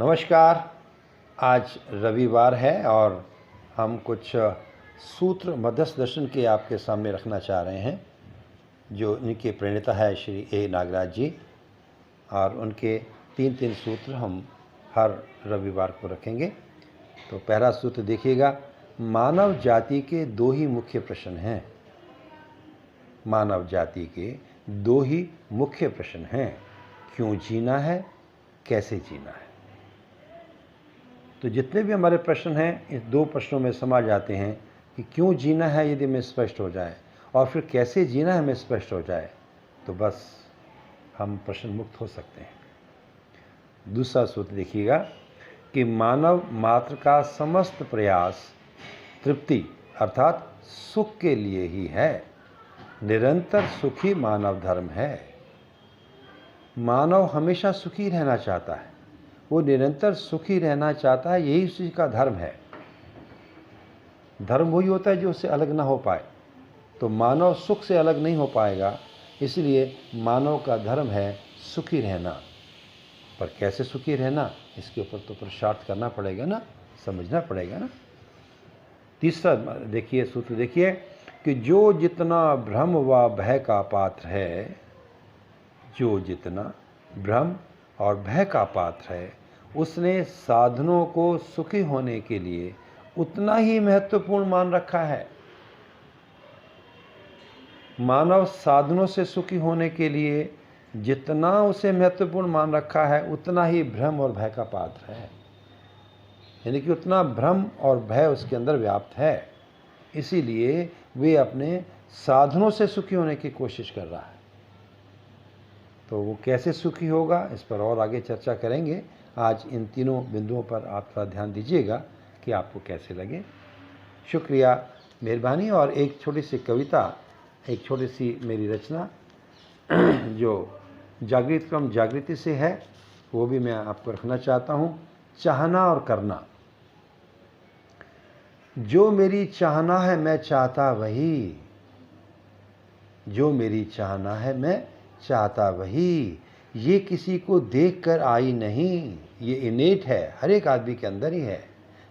नमस्कार। आज रविवार है और हम कुछ सूत्र मध्यस्थ दर्शन के आपके सामने रखना चाह रहे हैं, जो इनके प्रणेता है श्री ए नागराज जी, और उनके तीन सूत्र हम हर रविवार को रखेंगे। तो पहला सूत्र देखिएगा, मानव जाति के दो ही मुख्य प्रश्न हैं। मानव जाति के दो ही मुख्य प्रश्न हैं, क्यों जीना है, कैसे जीना है। तो जितने भी हमारे प्रश्न हैं इस दो प्रश्नों में समा जाते हैं कि क्यों जीना है यदि हमें स्पष्ट हो जाए और फिर कैसे जीना है हमें स्पष्ट हो जाए तो बस हम प्रश्न मुक्त हो सकते हैं। दूसरा सूत्र देखिएगा कि मानव मात्र का समस्त प्रयास तृप्ति अर्थात सुख के लिए ही है। निरंतर सुखी मानव धर्म है। मानव हमेशा सुखी रहना चाहता है, वो निरंतर सुखी रहना चाहता है, यही उसी का धर्म है। धर्म वही होता है जो उससे अलग ना हो पाए। तो मानव सुख से अलग नहीं हो पाएगा, इसलिए मानव का धर्म है सुखी रहना। पर कैसे सुखी रहना, इसके ऊपर तो पुरुषार्थ करना पड़ेगा ना, समझना पड़ेगा ना। तीसरा देखिए, सूत्र देखिए कि जो जितना भ्रम व भय का पात्र है, जो जितना भ्रम और भय का पात्र है, उसने साधनों को सुखी होने के लिए उतना ही महत्वपूर्ण मान रखा है। मानव साधनों से सुखी होने के लिए जितना उसे महत्वपूर्ण मान रखा है, उतना ही भ्रम और भय का पात्र है। यानी कि उतना भ्रम और भय उसके अंदर व्याप्त है, इसीलिए वे अपने साधनों से सुखी होने की कोशिश कर रहा है। तो वो कैसे सुखी होगा, इस पर और आगे चर्चा करेंगे। आज इन तीनों बिंदुओं पर आप थोड़ा ध्यान दीजिएगा कि आपको कैसे लगे। शुक्रिया, मेहरबानी। और एक छोटी सी कविता, एक छोटी सी मेरी रचना जो जागृत क्रम जागृति से है, वो भी मैं आपको रखना चाहता हूँ। चाहना और करना। जो मेरी चाहना है मैं चाहता वही, जो मेरी चाहना है मैं चाहता वही, ये किसी को देखकर आई नहीं, ये इनेट है, हर एक आदमी के अंदर ही है।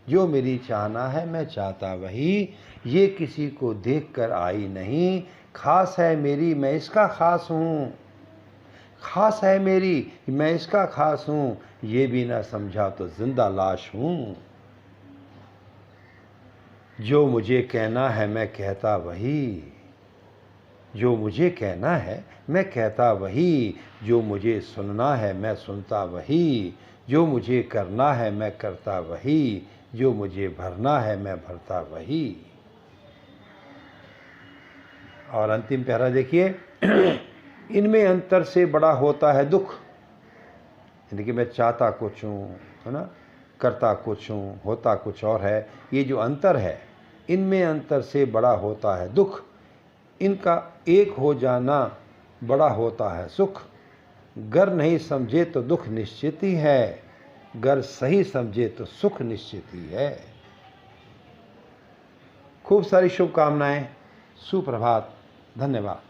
जो मेरी चाहना है मैं चाहता वही, ये किसी को देखकर आई नहीं। खास है मेरी मैं इसका खास हूँ, खास है मेरी मैं इसका खास हूँ, ये भी ना समझा तो जिंदा लाश हूँ। जो मुझे कहना है मैं कहता वही, जो मुझे कहना है मैं कहता वही, जो मुझे सुनना है मैं सुनता वही, जो मुझे करना है मैं करता वही, जो मुझे भरना है मैं भरता वही। और अंतिम पैरा देखिए, इनमें अंतर से बड़ा होता है दुख। यानी कि मैं चाहता कुछ हूँ, है ना, करता कुछ हूँ, होता कुछ और है। ये जो अंतर है, इनमें अंतर से बड़ा होता है दुख। इनका एक हो जाना बड़ा होता है सुख। गर नहीं समझे तो दुख निश्चित ही है, गर सही समझे तो सुख निश्चित ही है। खूब सारी शुभकामनाएं। सुप्रभात। धन्यवाद।